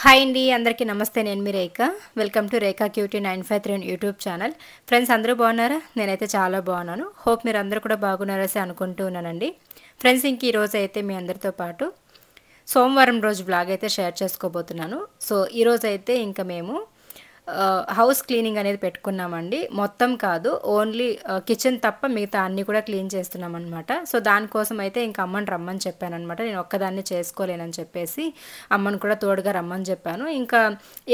Hi అండి అందరికీ నమస్తే. నేను మీ Rekha. Welcome to Rekha QT 953 YouTube channel. Friends అందరూ బాగున్నారా? నేనైతే చాలా బాగున్నాను. హోప్ మీరు అందరూ కూడా బాగున్నారని అనుకుంటూ ఉన్నానండి. ఫ్రెండ్స్ ఇంక ఈరోజు అయితే మీ అందరితో పాటు సోమవారం రోజు బ్లాగ్ అయితే షేర్ చేసుకోబోతున్నాను. సో ఈరోజు అయితే ఇంకా మేము హౌస్ క్లీనింగ్ అనేది పెట్టుకున్నామండి. మొత్తం కాదు, ఓన్లీ కిచెన్ తప్ప మిగతా అన్నీ కూడా క్లీన్ చేస్తున్నాం అనమాట. సో దానికోసం అయితే ఇంకా అమ్మని రమ్మని చెప్పాను అనమాట. నేను ఒక్కదాన్ని చేసుకోలేనని చెప్పేసి అమ్మని కూడా తోడుగా రమ్మని చెప్పాను. ఇంకా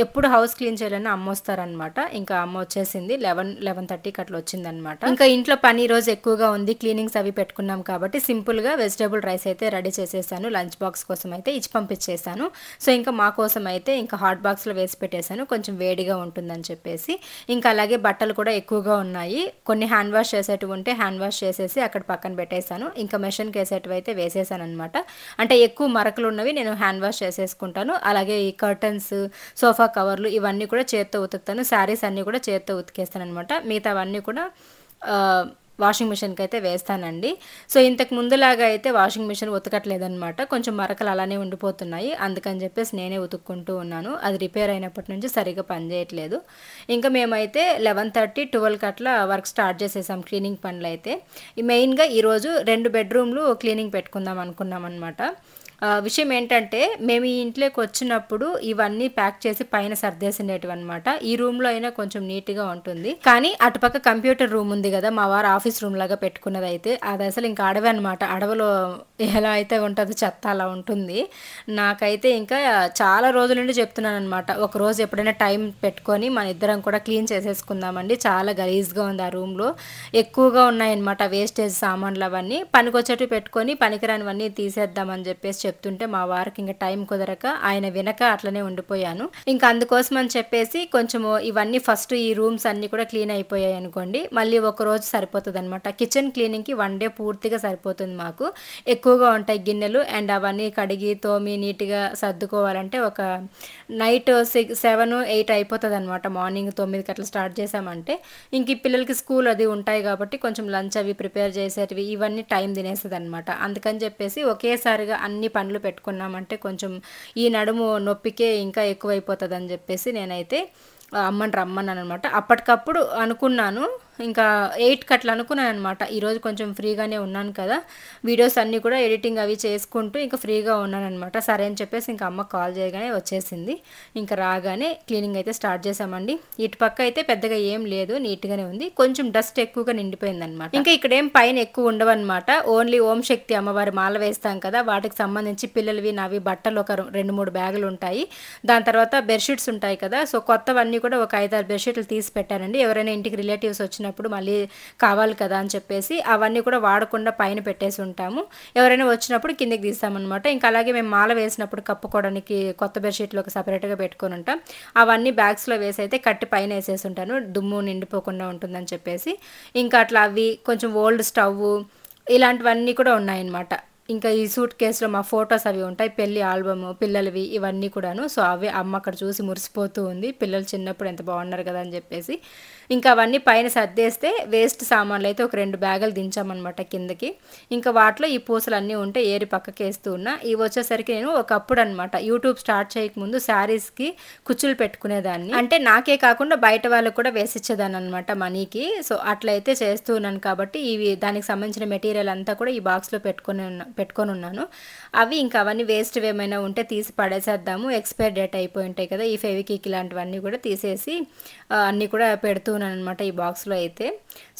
ఎప్పుడు హౌస్ క్లీన్ చేయాలని అమ్మ వస్తారనమాట. ఇంకా అమ్మ వచ్చేసింది 11:30కి అట్లా వచ్చిందనమాట. ఇంకా ఇంట్లో పని రోజు ఎక్కువగా ఉంది, క్లీనింగ్స్ అవి పెట్టుకున్నాం కాబట్టి సింపుల్గా వెజిటేబుల్ రైస్ అయితే రెడీ చేసేసాను. లంచ్ బాక్స్ కోసం అయితే ఇచ్చి పంపించేసాను. సో ఇంకా మా కోసం అయితే ఇంకా హాట్ బాక్స్లో వేసి పెట్టేశాను, కొంచెం వేడిగా ఉంటుందని చెప్పేసి. ఇంకా అలాగే బట్టలు కూడా ఎక్కువగా ఉన్నాయి, కొన్ని హ్యాండ్ వాష్ చేసేటివి ఉంటే హ్యాండ్ వాష్ చేసేసి అక్కడ పక్కన పెట్టేశాను. ఇంకా మెషిన్కి వేసేటివి అయితే వేసేసాను అనమాట. అంటే ఎక్కువ మరకలు ఉన్నవి నేను హ్యాండ్ వాష్ చేసేసుకుంటాను. అలాగే ఈ కర్టన్స్, సోఫా కవర్లు ఇవన్నీ కూడా చేత్తో ఉతుకుతాను. శారీస్ అన్నీ కూడా చేత్తో ఉతికేస్తాను అనమాట. మిగతావన్నీ కూడా వాషింగ్ మిషన్కి అయితే వేస్తానండి. సో ఇంతకు ముందులాగా అయితే వాషింగ్ మిషన్ ఉతకట్లేదనమాట, కొంచెం మరకలు అలానే ఉండిపోతున్నాయి. అందుకని చెప్పేసి నేనే ఉతుక్కుంటూ ఉన్నాను. అది రిపేర్ అయినప్పటి నుంచి సరిగ్గా పనిచేయట్లేదు. ఇంకా మేమైతే 11:30, 12కి అట్లా వర్క్ స్టార్ట్ చేసేసాం క్లీనింగ్ పనులు అయితే. మెయిన్గా ఈరోజు 2 బెడ్రూమ్లు క్లీనింగ్ పెట్టుకుందాం అనుకున్నాం అనమాట. విషయం ఏంటంటే మేము ఈ ఇంట్లోకి వచ్చినప్పుడు ఇవన్నీ ప్యాక్ చేసి పైన సర్దేసినవి అనమాట. ఈ రూమ్లో అయినా కొంచెం నీట్గా ఉంటుంది, కానీ అటుపక్క కంప్యూటర్ రూమ్ ఉంది కదా, మా వారు ఆఫీస్ రూమ్ లాగా పెట్టుకున్నది అయితే అది అసలు ఇంకా అడవి అనమాట. అడవిలో ఎలా అయితే ఉంటుందో చెత్త అలా ఉంటుంది. నాకైతే ఇంకా చాలా రోజుల నుండి చెప్తున్నాను అనమాట, ఒక రోజు ఎప్పుడైనా టైం పెట్టుకొని మన ఇద్దరం కూడా క్లీన్ చేసేసుకుందామండి. చాలా గలీజ్గా ఉంది ఆ రూమ్లో, ఎక్కువగా ఉన్నాయన్నమాట వేస్టేజ్ సామాన్లు. అవన్నీ పనికొచ్చేటివి పెట్టుకొని పనికిరానివన్నీ తీసేద్దామని చెప్పేసి చెప్తుంటే మా వారికి ఇంకా టైం కుదరక ఆయన వినక అట్లనే ఉండిపోయాను. ఇంకా అందుకోసం అని చెప్పేసి కొంచెము ఇవన్నీ ఫస్ట్ ఈ రూమ్స్ అన్నీ కూడా క్లీన్ అయిపోయాయి అనుకోండి, మళ్ళీ ఒక రోజు సరిపోతుంది అనమాట. కిచెన్ క్లీనింగ్కి 1 డే పూర్తిగా సరిపోతుంది మాకు. ఎక్కువగా ఉంటాయి గిన్నెలు, అండ్ అవన్నీ కడిగి తోమి నీట్గా సర్దుకోవాలంటే ఒక నైట్ 6, 7, 8 అయిపోతుంది అనమాట. మార్నింగ్ 9కి అట్లా స్టార్ట్ చేసామంటే ఇంక ఈ పిల్లలకి స్కూల్ అది ఉంటాయి కాబట్టి కొంచెం లంచ్ అవి ప్రిపేర్ చేసేటివి ఇవన్నీ టైం తినేస్తుంది అనమాట. అందుకని చెప్పేసి ఒకేసారిగా అన్ని పనులు పెట్టుకున్నామంటే కొంచెం ఈ నడుము నొప్పికే ఇంకా ఎక్కువైపోతుంది అని చెప్పేసి నేనైతే అమ్మని రమ్మన్నాను అనమాట. అప్పటికప్పుడు అనుకున్నాను, ఇంకా 8కి అట్లా అనుకున్నాను అనమాట. ఈరోజు కొంచెం ఫ్రీగానే ఉన్నాను కదా, వీడియోస్ అన్నీ కూడా ఎడిటింగ్ అవి చేసుకుంటూ ఇంకా ఫ్రీగా ఉన్నాను అనమాట. సరే అని చెప్పేసి ఇంకా అమ్మ కాల్ చేయగానే వచ్చేసింది. ఇంకా రాగానే క్లీనింగ్ అయితే స్టార్ట్ చేసామండి. ఇటు పక్క అయితే పెద్దగా ఏం లేదు, నీట్గానే ఉంది, కొంచెం డస్ట్ ఎక్కువగా నిండిపోయింది అనమాట. ఇంకా ఇక్కడ ఏం పైన ఎక్కువ ఉండవన్నమాట. ఓన్లీ ఓం శక్తి అమ్మవారి మాల వేస్తాం కదా, వాటికి సంబంధించి పిల్లలవి నావి బట్టలు ఒక 2-3 బ్యాగులు ఉంటాయి. దాని తర్వాత బెడ్షీట్స్ ఉంటాయి కదా, సో కొత్తవన్నీ కూడా ఒక 5-6 బెడ్షీట్లు తీసి పెట్టానండి. ఎవరైనా ఇంటికి రిలేటివ్స్ వచ్చినప్పుడు మళ్ళీ కావాలి కదా అని చెప్పేసి అవన్నీ కూడా వాడకుండా పైన పెట్టేసి ఉంటాము. ఎవరైనా వచ్చినప్పుడు కిందకి తీస్తామన్నమాట. ఇంకా అలాగే మేము మాల వేసినప్పుడు కప్పుకోవడానికి కొత్త బెడ్షీట్లు ఒక సపరేట్గా పెట్టుకొని ఉంటాం. అవన్నీ బ్యాగ్స్లో వేసి అయితే కట్టి పైన వేసేసి ఉంటాను, దుమ్ము నిండిపోకుండా ఉంటుందని చెప్పేసి. ఇంకా అట్లా అవి కొంచెం ఓల్డ్ స్టవ్ ఇలాంటివన్నీ కూడా ఉన్నాయన్నమాట. ఇంకా ఈ సూట్ కేసులో మా ఫొటోస్ అవి ఉంటాయి, పెళ్లి ఆల్బమ్ పిల్లలవి ఇవన్నీ కూడాను. సో అవి అమ్మ అక్కడ చూసి మురిసిపోతూ ఉంది, పిల్లలు చిన్నప్పుడు ఎంత బాగున్నారు కదా అని చెప్పేసి. ఇంకా అవన్నీ పైన సర్దేస్తే వేస్ట్ సామాన్లు అయితే ఒక 2 బ్యాగులు దించామన్నమాట కిందకి. ఇంకా వాటిలో ఈ పూసలు అన్నీ ఉంటే ఏరి పక్కకి వేస్తూ ఉన్నా. ఇవి వచ్చేసరికి నేను ఒకప్పుడు అనమాట యూట్యూబ్ స్టార్ట్ చేయకముందు శారీస్కి కుచ్చులు పెట్టుకునేదాన్ని, అంటే నాకే కాకుండా బయట వాళ్ళకు కూడా వేసిచ్చేదాన్ని అనమాట మనీకి. సో అట్లయితే చేస్తూ ఉన్నాను కాబట్టి ఇవి దానికి సంబంధించిన మెటీరియల్ అంతా కూడా ఈ బాక్స్లో పెట్టుకొని ఉన్నాను. అవి ఇంకా అవన్నీ వేస్ట్ ఏమైనా ఉంటే తీసి పడేసేద్దాము, ఎక్స్పైర్ డేట్ అయిపోయి ఉంటాయి కదా, ఈ ఫెవికిక్ ఇలాంటివన్నీ కూడా తీసేసి అన్నీ కూడా పెడుతున్నాను అనమాట ఈ బాక్స్లో అయితే.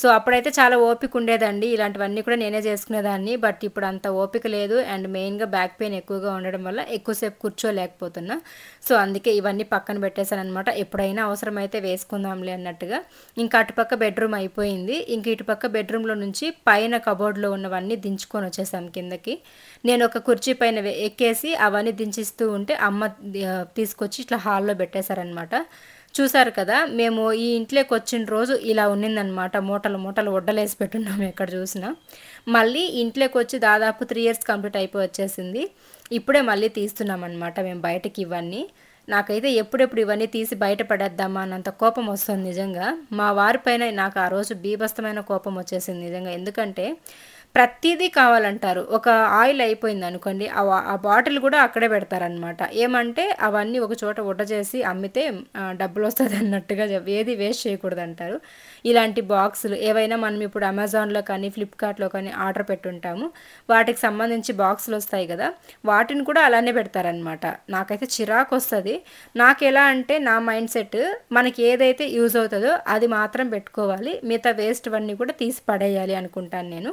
సో అప్పుడైతే చాలా ఓపిక ఉండేదండి, ఇలాంటివన్నీ కూడా నేనే చేసుకునేదాన్ని. బట్ ఇప్పుడు అంత ఓపిక లేదు, అండ్ మెయిన్గా బ్యాక్ పెయిన్ ఎక్కువగా ఉండడం వల్ల ఎక్కువసేపు కూర్చోలేకపోతున్నా. సో అందుకే ఇవన్నీ పక్కన పెట్టేశాను అనమాట. ఎప్పుడైనా అవసరమైతే వేసుకుందాంలే అన్నట్టుగా. ఇంకా అటుపక్క బెడ్రూమ్ అయిపోయింది. ఇంక ఇటుపక్క బెడ్రూమ్లో నుంచి పైన కబోర్డ్లో ఉన్నవన్నీ దించుకొని వచ్చేసాం కిందకి. నేను ఒక కుర్చీ పైన ఎక్కేసి అవన్నీ దించిస్తూ ఉంటే అమ్మ తీసుకొచ్చి ఇట్లా హాల్లో పెట్టేశారనమాట. చూసారు కదా, మేము ఈ ఇంట్లోకి వచ్చిన రోజు ఇలా ఉన్నిందనమాట. మూటలు మూటలు వడ్డలేసి పెట్టున్నాము ఎక్కడ చూసినా. మళ్ళీ ఇంట్లోకి వచ్చి దాదాపు 3 years కంప్లీట్ అయిపోయి వచ్చేసింది. ఇప్పుడే మళ్ళీ తీస్తున్నాం అనమాట మేము బయటకి ఇవన్నీ. నాకైతే ఎప్పుడెప్పుడు ఇవన్నీ తీసి బయట పడేద్దామా అన్నంత కోపం వస్తుంది నిజంగా. మా వారి పైన నాకు ఆ రోజు బీభత్సమైన కోపం వచ్చేసింది నిజంగా. ఎందుకంటే ప్రతీదీ కావాలంటారు. ఒక ఆయిల్ అయిపోయిందనుకోండి, ఆ బాటిల్ గూడా అక్కడే పెడతారనమాట. ఏమంటే అవన్నీ ఒక చోట చేసి అమ్మితే డబ్బులొస్తదన్నట్టుగా ఏది వేస్ట్ చేయకూడదంటారు. ఇలాంటి బాక్సులు ఏవైనా మనం ఇప్పుడు అమెజాన్‌లో కానీ, ఫ్లిప్‌కార్ట్‌లో కానీ ఆర్డర్ పెట్టుంటాము. వాటికి సంబంధించి బాక్సులొస్తాయి గదా! వాటిని కూడా అలానే పెడతారనమాట. నాకైతే చిరాకొస్తది. నాకెలా అంటే నా మైండ్ సెట్ మనకి ఏదైతే యూజ్ అవుతదో అది మాత్రం పెట్టుకోవాలి. మిగతా వేస్ట్‌వన్నీ కూడా తీసి పడేయాలి అనుకుంటాను నేను.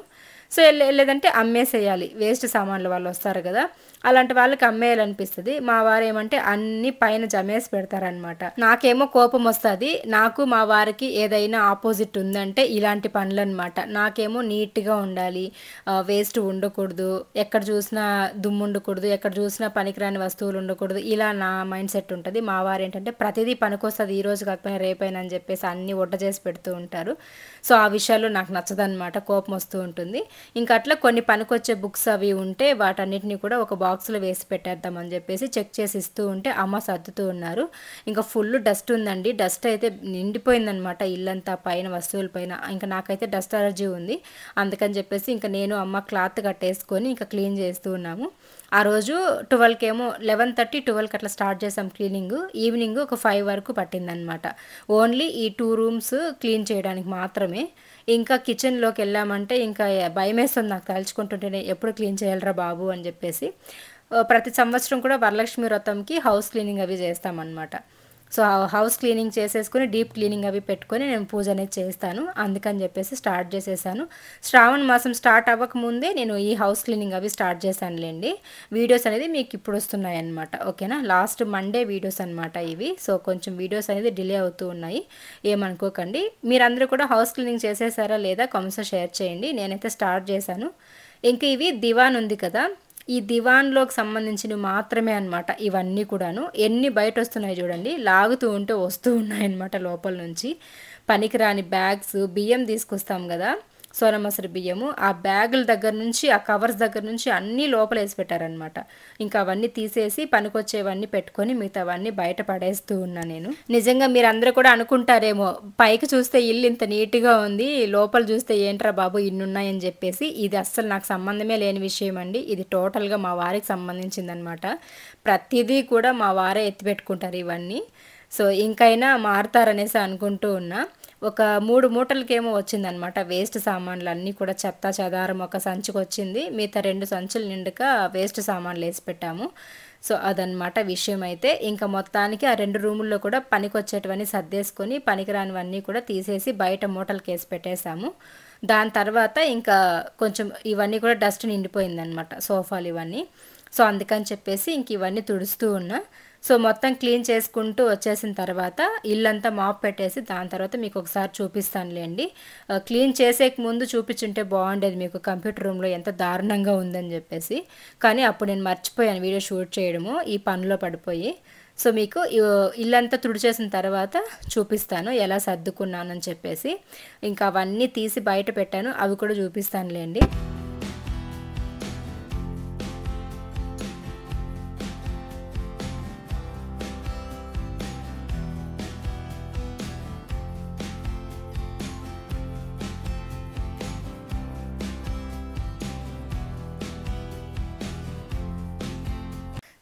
సో, లేదంటే అమ్మేసేయాలి. వేస్ట్ సామాన్లు వాళ్ళొస్తారు గదా! అలాంటి వాళ్ళకి అమ్మేయాలనిపిస్తది. మా వారేమంటే అన్నీ పైన జమేసి పెడతారనమాట. నాకేమో కోపమొస్తది. నాకు మా వారికి ఏదైనా ఆపోజిట్ ఉందంటే ఇలాంటి పనులనమాట. నాకేమో నీట్‌గా ఉండాలి. వేస్ట్ ఉండకూడదు. ఎక్కడ చూసినా దుమ్ముండకూడదు. ఎక్కడ చూసినా పనికిరాని వస్తువులు ఉండకూడదు. ఇలా నా మైండ్ సెట్ ఉంటది. మా వారేంటంటే ప్రతిదీ పనికొస్తది. ఈ రోజు కాకపోయినా రేపైనా అని చెప్పేసి అన్నీ చేసి పెడుతూ ఉంటారు. సో, ఆ విషయాల్లో నాకు నచ్చదనమాట. కోపమొస్తూ ఉంటుంది. ఇంకా అట్లా కొన్ని పనికొచ్చే బుక్స్ అవి ఉంటే వాటన్నిటిని కూడా ఒక బాక్స్‌లో వేసి పెట్టేద్దామని చెప్పేసి చెక్ చేసి ఇస్తూ ఉంటే అమ్మ సర్దుతూ ఉన్నారు. ఇంకా ఫుల్ డస్ట్ ఉందండి. డస్ట్ అయితే నిండిపోయిందనమాట ఇల్లంతా పైన వస్తువుల పైన. ఇంకా నాకైతే డస్ట్ అలర్జీ ఉంది. అందుకని చెప్పేసి ఇంకా నేను అమ్మ క్లాత్ కట్టేసుకొని ఇంకా క్లీన్ చేస్తూ ఉన్నాము. ఆ రోజు 12కేమో 11:30, 12కి అట్లా స్టార్ట్ చేసాం క్లీనింగు. ఈవినింగ్ ఒక 5 వరకు పట్టిందనమాట. ఓన్లీ ఈ 2 రూమ్స్ క్లీన్ చేయడానికి మాత్రమే. ఇంకా కిచెన్‌లోకెళ్ళామంటే ఇంకా భయమేస్తుంది నాకు తలుచుకుంటుంటేనే. ఎప్పుడు క్లీన్ చేయాలిరా బాబు అని జెప్పేసి. ప్రతి సంవత్సరం కూడా వరలక్ష్మి వ్రతంకి హౌస్ క్లీనింగ్ అవి చేస్తామనమాట. సో, హౌస్ క్లీనింగ్ చేసేసుకొని డీప్ క్లీనింగ్ అవి పెట్టుకొని నేను పూజ అనేది చేస్తాను. అందుకని జెప్పేసి స్టార్ట్ చేసేసాను. శ్రావణ మాసం స్టార్ట్ అవ్వకముందే నేను ఈ హౌస్ క్లీనింగ్ అవి స్టార్ట్ చేశానులెండి. వీడియోస్ అనేది మీకు ఇప్పుడు వస్తున్నాయన్నమాట. ఓకేనా? లాస్ట్ మండే వీడియోస్ అనమాట ఇవి. సో, కొంచెం వీడియోస్ అనేది డిలే అవుతూ ఉన్నాయి. ఏమనుకోకండి. మీరందరూ కూడా హౌస్ క్లీనింగ్ చేసేసారా లేదా కామెంట్స్‌లో షేర్ చేయండి. నేనైతే స్టార్ట్ చేశాను. ఇంక ఇవి దివాన్ ఉంది కదా! ఈ దివాన్‌లోకి సంబంధించినవి మాత్రమే అన్నమాట ఇవన్నీ కూడాను. ఎన్ని బయటొస్తున్నాయి చూడండి. లాగుతూ ఉంటే వస్తూ ఉన్నాయన్నమాట లోపల నుంచి. పనికిరాని బ్యాగ్స్, బియ్యం తీసుకొస్తాం గదా! సోనా మసూరి బియ్యము. ఆ బ్యాగుల దగ్గర నుంచి, ఆ కవర్స్ దగ్గర నుంచి అన్నీ లోపలేసి పెట్టారనమాట. ఇంకా అవన్నీ తీసేసి పనికొచ్చేవన్నీ పెట్టుకొని మిగతావన్నీ బయట పడేస్తూ ఉన్నా నేను. నిజంగా మీరందరూ కూడా అనుకుంటారేమో, పైకి చూస్తే ఇల్లు ఇంత నీట్‌గా ఉంది. లోపల చూస్తే ఏంట్రా బాబు ఇన్నున్నాయని జెప్పేసి. ఇది అస్సలు నాకు సంబంధమే లేని విషయం అండి. ఇది టోటల్‌గా మా వారికి సంబంధించిందనమాట. ప్రతిదీ కూడా మా వారే ఎత్తిపెట్టుకుంటారు ఇవన్నీ. సో, ఇంకైనా మారతారనేసి అనుకుంటూ ఉన్నా. ఒక 3 మూటలకేమో వచ్చిందనమాట వేస్ట్ సామాన్లన్నీ కూడా చెత్తా చెదారం ఒక సంచికొచ్చింది. మిగతా 2 సంచులు నిండుగా వేస్ట్ సామాన్లేసి పెట్టాము. సో, అదనమాట విషయమైతే. ఇంకా మొత్తానికి ఆ 2 రూముల్లో కూడా పనికొచ్చేటివన్నీ సర్దేసుకొని, పనికిరానివన్నీ కూడా తీసేసి బయట మూటలకేసి పెట్టేశాము. దాని తర్వాత ఇంకా కొంచెం ఇవన్నీ కూడా డస్ట్ నిండిపోయిందనమాట సోఫాలు ఇవన్నీ. సో, అందుకని చెప్పేసి ఇంక ఇవన్నీ తుడుస్తూ ఉన్నా. సో, మొత్తం క్లీన్ చేసుకుంటూ వచ్చేసిన తర్వాత ఇల్లంతా మాప్ పెట్టేసి దాని తర్వాత మీకు ఒకసారి చూపిస్తానులేండి. క్లీన్ చేసేకి ముందు చూపించుంటే బాగుండేది మీకు కంప్యూటర్ రూమ్‌లో ఎంత దారుణంగా ఉందని చెప్పేసి. కానీ అప్పుడు నేను మర్చిపోయాను వీడియో షూట్ చేయడము ఈ పనిలో పడిపోయి. సో, మీకు ఇల్లంతా తుడిచేసిన తర్వాత చూపిస్తాను ఎలా సర్దుకున్నానని చెప్పేసి. ఇంకా అవన్నీ తీసి బయట పెట్టాను. అవి కూడా చూపిస్తానులేండి.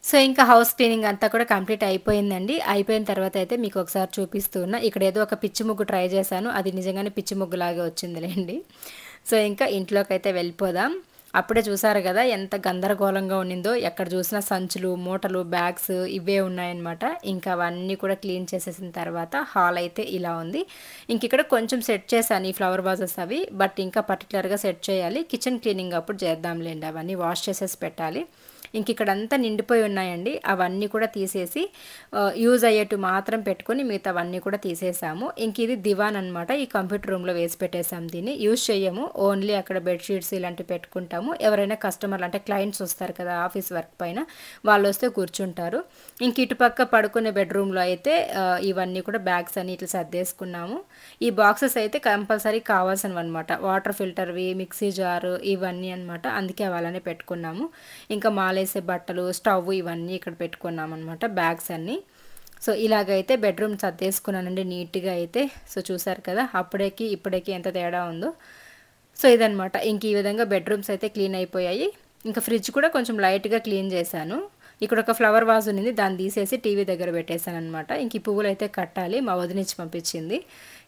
సో, ఇంకా హౌస్ క్లీనింగ్ అంతా కూడా కంప్లీట్ అయిపోయిందండి. అయిపోయిన తర్వాత అయితే మీకు ఒకసారి చూపిస్తూ ఉన్నా. ఇక్కడ ఏదో ఒక పిచ్చి ముగ్గు ట్రై చేశాను. అది నిజంగానే పిచ్చి ముగ్గులాగే వచ్చిందిలేండి. సో, ఇంకా ఇంట్లోకైతే వెళ్ళిపోదాం. అప్పుడే చూసారు గదా! ఎంత గందరగోళంగా ఉన్నిందో. ఎక్కడ చూసినా సంచులు, మూటలు, బ్యాగ్స్ ఇవే ఉన్నాయన్నమాట. ఇంకా అవన్నీ కూడా క్లీన్ చేసేసిన తర్వాత హాల్ అయితే ఇలా ఉంది. ఇంకిక్కడ కొంచెం సెట్ చేశాను ఈ ఫ్లవర్ వాజెస్ అవి. బట్ ఇంకా పర్టిక్యులర్‌గా సెట్ చేయాలి. కిచెన్ క్లీనింగ్ అప్పుడు చేద్దాంలేండి. అవన్నీ వాష్ చేసేసి పెట్టాలి. ఇంకిక్కడంతా నిండిపోయి ఉన్నాయండి. అవన్నీ కూడా తీసేసి యూజ్ అయ్యేటివి మాత్రం పెట్టుకొని మిగతావన్నీ కూడా తీసేసాము. ఇది దివాన్ అనమాట. ఈ కంప్యూటర్ రూమ్‌లో వేసి పెట్టేసాం దీన్ని. యూజ్ చెయ్యము. ఓన్లీ అక్కడ బెడ్‌షీట్స్ ఇలాంటివి పెట్టుకుంటాము. ఎవరైనా కస్టమర్లు అంటే క్లయింట్స్ వస్తారు కదా ఆఫీస్ వర్క్ పైన, వాళ్ళొస్తే కూర్చుంటారు. ఇటుపక్క పడుకునే బెడ్‌రూమ్‌లో అయితే ఇవన్నీ కూడా బ్యాగ్స్ అన్ని ఇట్లా సర్దేసుకున్నాము. ఈ బాక్సెస్ అయితే కంపల్సరీ కావాల్సినవన్నమాట. వాటర్ ఫిల్టర్‌వి, మిక్సీ జారు ఇవన్నీ అనమాట. అందుకే అవి అలానే పెట్టుకున్నాము. ఇంకా మాలేసే బట్టలు, స్టవ్ ఇవన్నీ ఇక్కడ పెట్టుకున్నామన్నమాట బ్యాగ్స్ అన్నీ. సో, ఇలాగైతే బెడ్రూమ్ సర్దేసుకున్నానండి నీట్‌గా అయితే. సో, చూసారు కదా అప్పుడేకి ఇప్పుడేకి ఎంత తేడా ఉందో. సో ఇదనమాట. ఇంక ఈ విధంగా బెడ్రూమ్స్ అయితే క్లీన్ అయిపోయాయి. ఇంకా ఫ్రిడ్జ్ కూడా కొంచెం లైట్గా క్లీన్ చేశాను. ఇక్కడ ఒక ఫ్లవర్ వాజ్ ఉంది, దాన్ని తీసేసి టీవీ దగ్గర పెట్టేశాను అనమాట. ఇంక ఈ పువ్వులు అయితే కట్టాలి, మా వదినిచ్చి పంపించింది.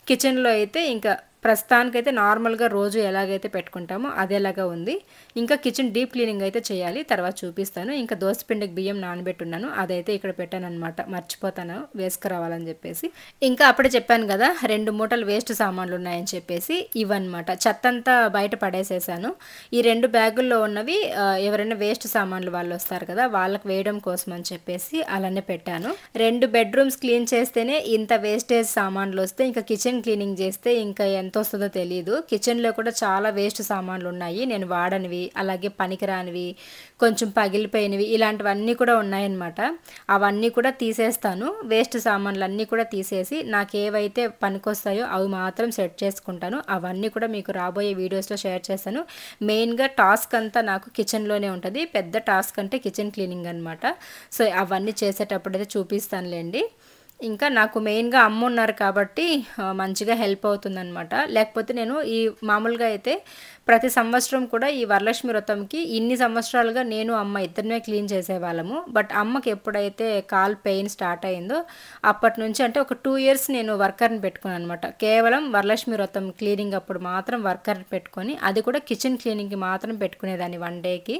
కిచెన్లో అయితే ఇంకా ప్రస్తుతానికైతే నార్మల్గా రోజు ఎలాగైతే పెట్టుకుంటామో అదేలాగా ఉంది. ఇంకా కిచెన్ డీప్ క్లీనింగ్ అయితే చేయాలి, తర్వాత చూపిస్తాను. ఇంకా దోసపిండికి బియ్యం నానబెట్టున్నాను, అదైతే ఇక్కడ పెట్టాను అనమాట. మర్చిపోతాను వేసుకురావాలని చెప్పేసి. ఇంకా అప్పుడే చెప్పాను కదా 2 మూటలు వేస్ట్ సామాన్లు ఉన్నాయని చెప్పేసి, ఇవన్నమాట. చెత్తంతా బయట పడేసేసాను. ఈ 2 బ్యాగుల్లో ఉన్నవి ఎవరైనా వేస్ట్ సామాన్లు వాళ్ళు వస్తారు కదా, వాళ్ళకి వేయడం కోసం అని చెప్పేసి అలానే పెట్టాను. 2 బెడ్రూమ్స్ క్లీన్ చేస్తేనే ఇంత వేస్టేజ్ సామాన్లు వస్తే ఇంకా కిచెన్ క్లీనింగ్ చేస్తే ఇంకా ఎంత వస్తుందో తెలియదు. కిచెన్లో కూడా చాలా వేస్ట్ సామాన్లు ఉన్నాయి, నేను వాడనివి, అలాగే పనికిరానివి, కొంచెం పగిలిపోయినవి, ఇలాంటివన్నీ కూడా ఉన్నాయన్నమాట. అవన్నీ కూడా తీసేస్తాను. వేస్ట్ సామాన్లు అన్నీ కూడా తీసేసి నాకు ఏవైతే పనికొస్తాయో అవి మాత్రం సెట్ చేసుకుంటాను. అవన్నీ కూడా మీకు రాబోయే వీడియోస్లో షేర్ చేస్తాను. మెయిన్గా టాస్క్ అంతా నాకు కిచెన్లోనే ఉంటుంది. పెద్ద టాస్క్ అంటే కిచెన్ క్లీనింగ్ అనమాట. సో అవన్నీ చేసేటప్పుడు అయితే చూపిస్తానులేండి. ఇంకా నాకు మెయిన్గా అమ్మ ఉన్నారు కాబట్టి మంచిగా హెల్ప్ అవుతుందన్నమాట. లేకపోతే నేను ఈ మామూలుగా అయితే ప్రతి సంవత్సరం కూడా ఈ వరలక్ష్మి వ్రతంకి ఇన్ని సంవత్సరాలుగా నేను అమ్మ ఇద్దరినే క్లీన్ చేసేవాళ్ళము. బట్ అమ్మకి ఎప్పుడైతే కాల్ పెయిన్ స్టార్ట్ అయిందో అప్పటి నుంచి అంటే ఒక 2 ఇయర్స్ నేను వర్కర్ని పెట్టుకున్నాను అనమాట. కేవలం వరలక్ష్మి వ్రతం క్లీనింగ్ అప్పుడు మాత్రం వర్కర్ని పెట్టుకొని, అది కూడా కిచెన్ క్లీనింగ్కి మాత్రం పెట్టుకునేదాన్ని 1 డేకి.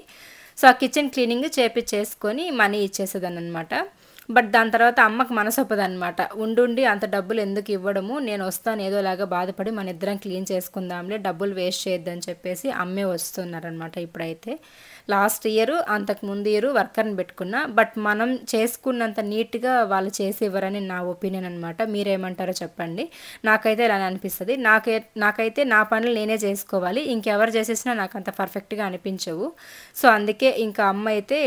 సో ఆ కిచెన్ క్లీనింగ్ చేపించేసుకొని మనీ ఇచ్చేసేదాన్ని అనమాట. బట్ దాని తర్వాత అమ్మకు మనసొప్పదనమాట. ఉండి అంత డబ్బులు ఎందుకు ఇవ్వడము, నేను వస్తాను ఏదోలాగా బాధపడి మన ఇద్దరం క్లీన్ చేసుకుందాంలే, డబ్బులు వేస్ట్ చేయొద్దని చెప్పేసి అమ్మే వస్తున్నారనమాట. ఇప్పుడైతే లాస్ట్ ఇయర్ అంతకు ముందు ఇయర్ వర్కర్ని పెట్టుకున్నా, బట్ మనం చేసుకున్నంత నీట్గా వాళ్ళు చేసి ఇవ్వరని నా ఒపీనియన్ అనమాట. మీరేమంటారో చెప్పండి. నాకైతే ఇలా అనిపిస్తుంది. నాకైతే నా పనులు నేనే చేసుకోవాలి, ఇంకెవరు చేసేసినా నాకు అంత పర్ఫెక్ట్గా అనిపించవు. సో అందుకే ఇంకా అమ్మ అయితే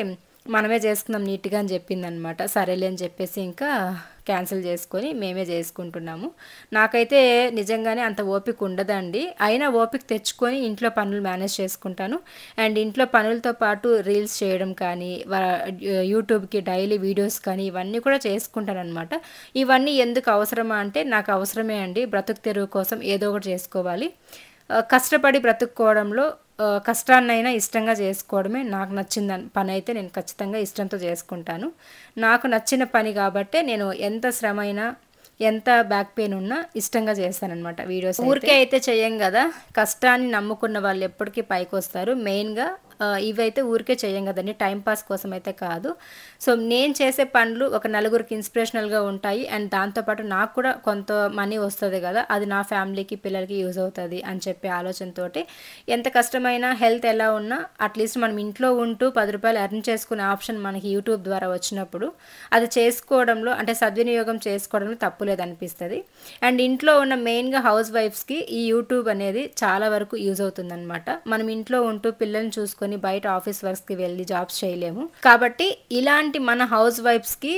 మనమే చేసుకుందాం నీట్గా అని చెప్పిందనమాట. సరేలే అని చెప్పేసి ఇంకా క్యాన్సిల్ చేసుకొని మేమే చేసుకుంటున్నాము. నాకైతే నిజంగానే అంత ఓపిక ఉండదండి. అయినా ఓపిక తెచ్చుకొని ఇంట్లో పనులు మేనేజ్ చేసుకుంటాను. అండ్ ఇంట్లో పనులతో పాటు రీల్స్ చేయడం కానీ, యూట్యూబ్కి డైలీ వీడియోస్ కానీ ఇవన్నీ కూడా చేసుకుంటాను అనమాట. ఇవన్నీ ఎందుకు అవసరమా అంటే నాకు అవసరమే అండి. బ్రతుకు తెరువు కోసం ఏదో ఒకటి చేసుకోవాలి. కష్టపడి బ్రతుక్కోవడంలో కష్టాన్నైనా ఇష్టంగా చేసుకోవడమే నాకు నచ్చిన పని అయితే నేను ఖచ్చితంగా ఇష్టంతో చేసుకుంటాను. నాకు నచ్చిన పని కాబట్టే నేను ఎంత శ్రమ అయినా ఎంత బ్యాక్ పెయిన్ ఉన్నా ఇష్టంగా చేస్తానన్నమాట వీడియోస్. ఊరికే అయితే చెయ్యం కదా, కష్టాన్ని నమ్ముకున్న వాళ్ళు ఎప్పటికీ పైకి వస్తారు. మెయిన్గా ఇవైతే ఊరికే చెయ్యం కదండి, టైంపాస్ కోసం అయితే కాదు. సో నేను చేసే పనులు ఒక నలుగురికి ఇన్స్పిరేషనల్గా ఉంటాయి. అండ్ దాంతోపాటు నాకు కూడా కొంత మనీ వస్తుంది కదా, అది నా ఫ్యామిలీకి పిల్లలకి యూజ్ అవుతుంది అని చెప్పే ఆలోచనతో ఎంత కష్టమైనా హెల్త్ ఎలా ఉన్నా అట్లీస్ట్ మనం ఇంట్లో ఉంటూ 10 రూపాయలు ఎర్న్ చేసుకునే ఆప్షన్ మనకి యూట్యూబ్ ద్వారా వచ్చినప్పుడు అది చేసుకోవడంలో అంటే సద్వినియోగం చేసుకోవడంలో తప్పులేదనిపిస్తుంది. అండ్ ఇంట్లో ఉన్న మెయిన్గా హౌస్ వైఫ్స్కి ఈ యూట్యూబ్ అనేది చాలా వరకు యూజ్ అవుతుందన్నమాట. మనం ఇంట్లో ఉంటూ పిల్లల్ని చూసుకొని బయట ఆఫీస్ వర్క్స్కి వెళ్ళి జాబ్స్ చేయలేము కాబట్టి ఇలాంటి మన హౌస్ వైఫ్స్కి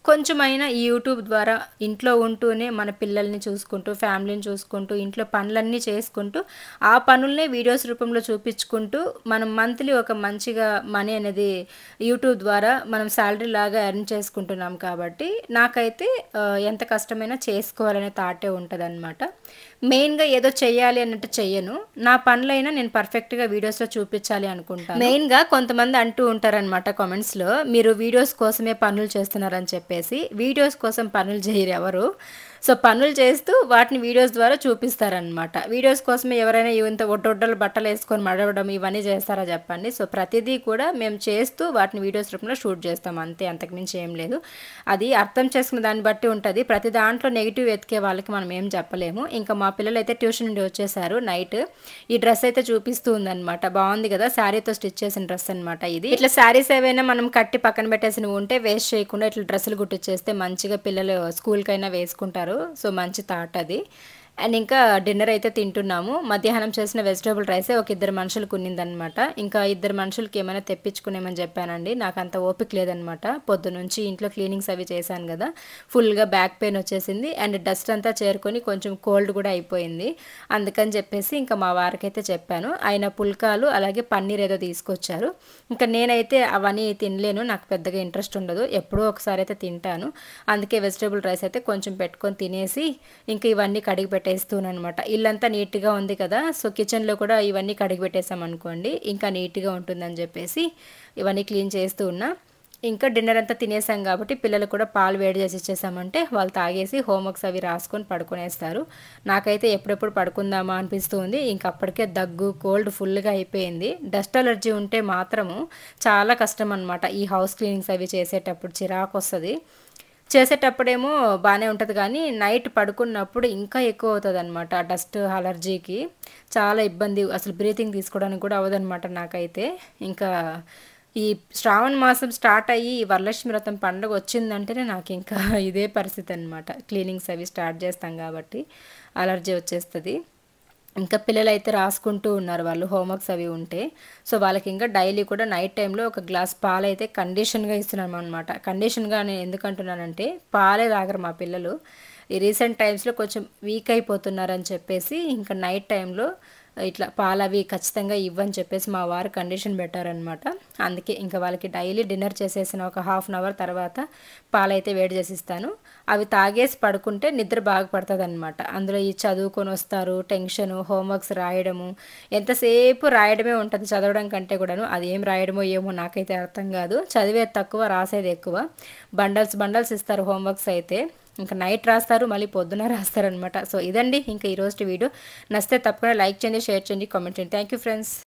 కొంచెమైనా ఈ యూట్యూబ్ ద్వారా ఇంట్లో ఉంటూనే మన పిల్లల్ని చూసుకుంటూ, ఫ్యామిలీని చూసుకుంటూ, ఇంట్లో పనులన్నీ చేసుకుంటూ, ఆ పనులనే వీడియోస్ రూపంలో చూపించుకుంటూ మనం మంత్లీ ఒక మంచిగా మనీ అనేది యూట్యూబ్ ద్వారా మనం శాలరీ లాగా ఎర్న్ చేసుకుంటున్నాం. కాబట్టి నాకైతే ఎంత కష్టమైనా చేసుకోవాలనే థాటే ఉంటుంది అనమాట. మెయిన్గా ఏదో చెయ్యాలి అన్నట్టు చెయ్యను. నా పనులైనా నేను పర్ఫెక్ట్గా వీడియోస్లో చూపించాలి అనుకుంటాను. మెయిన్గా కొంతమంది అంటూ ఉంటారనమాట కామెంట్స్లో, మీరు వీడియోస్ కోసమే పనులు చేస్తున్నారని చెప్పేసి. వీడియోస్ కోసం పనులు చేయరు ఎవరు. సో పనులు చేస్తూ వాటిని వీడియోస్ ద్వారా చూపిస్తారనమాట. వీడియోస్ కోసమే ఎవరైనా ఇంత ఒడ్డొడ్డలు బట్టలు వేసుకొని మడవడం ఇవన్నీ చేస్తారా చెప్పండి. సో ప్రతిదీ కూడా మేము చేస్తూ వాటిని వీడియోస్ రూపంలో షూట్ చేస్తాం అంతే, అంతకుమించి ఏం లేదు. అది అర్థం చేసుకున్న దాన్ని బట్టి ఉంటుంది. ప్రతి దాంట్లో నెగిటివ్ ఎతికే వాళ్ళకి మనం ఏం చెప్పలేము. ఇంకా మా పిల్లలు అయితే ట్యూషన్ నుండి వచ్చేసారు నైట్. ఈ డ్రెస్ అయితే చూపిస్తూ ఉందన్నమాట. బాగుంది కదా, శారీతో స్టిచ్ చేసిన డ్రెస్ అనమాట ఇది. ఇట్లా శారీస్ ఏవైనా మనం కట్టి పక్కన పెట్టేసినవి ఉంటే వేస్ట్ చేయకుండా ఇట్లా డ్రెస్సులు కుట్టించేస్తే మంచిగా పిల్లలు స్కూల్కైనా వేసుకుంటారు. సో మంచి థాట్ అది. అండ్ ఇంకా డిన్నర్ అయితే తింటున్నాము. మధ్యాహ్నం చేసిన వెజిటేబుల్ రైసే ఒక 2 మనుషులకు ఉన్నిందనమాట. ఇంకా 2 మనుషులకి ఏమైనా తెప్పించుకునేమని చెప్పానండి. నాకు అంత ఓపిక లేదనమాట. పొద్దునుంచి ఇంట్లో క్లీనింగ్స్ అవి చేశాను కదా, ఫుల్గా బ్యాక్ పెయిన్ వచ్చేసింది. అండ్ డస్ట్ అంతా చేరుకొని కొంచెం కోల్డ్ కూడా అయిపోయింది. అందుకని చెప్పేసి ఇంకా మా వారికైతే చెప్పాను. ఆయన పుల్కాలు అలాగే పన్నీర్ ఏదో తీసుకొచ్చారు. ఇంకా నేనైతే అవన్నీ తినలేను, నాకు పెద్దగా ఇంట్రెస్ట్ ఉండదు. ఎప్పుడో ఒకసారి అయితే తింటాను. అందుకే వెజిటేబుల్ రైస్ అయితే కొంచెం పెట్టుకొని తినేసి ఇంకా ఇవన్నీ కడిగి పెట్టేస్తూననమాట. ఇల్లంతా నీట్‌గా ఉంది కదా! సో, కిచెన్‌లో కూడా ఇవన్నీ కడిగి పెట్టేసామనుకోండి, ఇంకా నీట్‌గా ఉంటుందని చెప్పేసి ఇవన్నీ క్లీన్ చేస్తూ ఉన్నా. ఇంకా డిన్నర్ అంతా తినేసాం కాబట్టి పిల్లలకు కూడా పాలు వేడి చేసి ఇచ్చేసామంటే వాళ్ళు తాగేసి హోంవర్క్స్ అవి రాసుకొని పడుకునేస్తారు. నాకైతే ఎప్పుడెప్పుడు పడుకుందామా అనిపిస్తూ ఉంది. ఇంక అప్పటికే దగ్గు, కోల్డ్ ఫుల్‌గా అయిపోయింది. డస్ట్ అలర్జీ ఉంటే మాత్రము చాలా కష్టం అనమాట. ఈ హౌస్ క్లీనింగ్స్ అవి చేసేటప్పుడు చిరాకొస్తది. చేసేటప్పుడేమో బానే ఉంటది గానీ, నైట్ పడుకున్నప్పుడు ఇంకా ఎక్కువ అవుతదనమాట. డస్ట్ అలర్జీకి చాలా ఇబ్బంది. అసలు బ్రీతింగ్ తీసుకోవడానికి కూడా అవ్వదనమాట నాకైతే. ఇంకా ఈ శ్రావణ మాసం స్టార్ట్ అయ్యి ఈ వరలక్ష్మి వ్రతం పండుగ వచ్చిందంటేనే నాకింకా ఇదే పరిస్థితి అనమాట. క్లీనింగ్స్ అవి స్టార్ట్ చేస్తాం కాబట్టి అలర్జీ వచ్చేస్తది. ఇంకా పిల్లలైతే రాసుకుంటూ ఉన్నారు వాళ్ళు హోంవర్క్స్ అవి ఉంటే. సో, వాళ్ళకి ఇంకా డైలీ కూడా నైట్ టైంలో ఒక గ్లాస్ పాలైతే కండిషన్‌గా ఇస్తున్నామనమాట. కండిషన్‌గా నేను ఎందుకంటున్నానంటే, పాలే తాగరు మా పిల్లలు. ఈ రీసెంట్ టైమ్స్‌లో కొంచెం వీక్ అయిపోతున్నారని చెప్పేసి, ఇంకా నైట్ టైంలో ఇట్లా పాలవి ఖచ్చితంగా ఇవ్వని చెప్పేసి మా వారు కండిషన్ పెట్టారనమాట. అందుకే ఇంకా వాళ్ళకి డైలీ డిన్నర్ చేసేసిన ఒక హాఫ్ అన్ అవర్ తర్వాత పాలైతే వేడి చేసిస్తాను. అవి తాగేసి పడుకుంటే నిద్ర బాగా పడతదనమాట. అందులో ఈ చదువుకొని వస్తారు, టెన్షను, హోంవర్క్స్ రాయడము, ఎంతసేపు రాయడమే ఉంటది చదవడం కంటే కూడాను. అది ఏం రాయడమో ఏమో నాకైతే అర్థం కాదు. చదివేది తక్కువ, రాసేది ఎక్కువ. బండల్స్ బండల్స్ ఇస్తారు హోంవర్క్స్ అయితే. ఇంకా నైట్ రాస్తారు, మళ్ళీ పొద్దున రాస్తారనమాట. సో, ఇదండి ఇంకా ఈరోజు వీడియో. నచ్చితే తప్పకుండా లైక్ చేయండి, షేర్ చేయండి, కామెంట్ చేయండి. Thank you friends.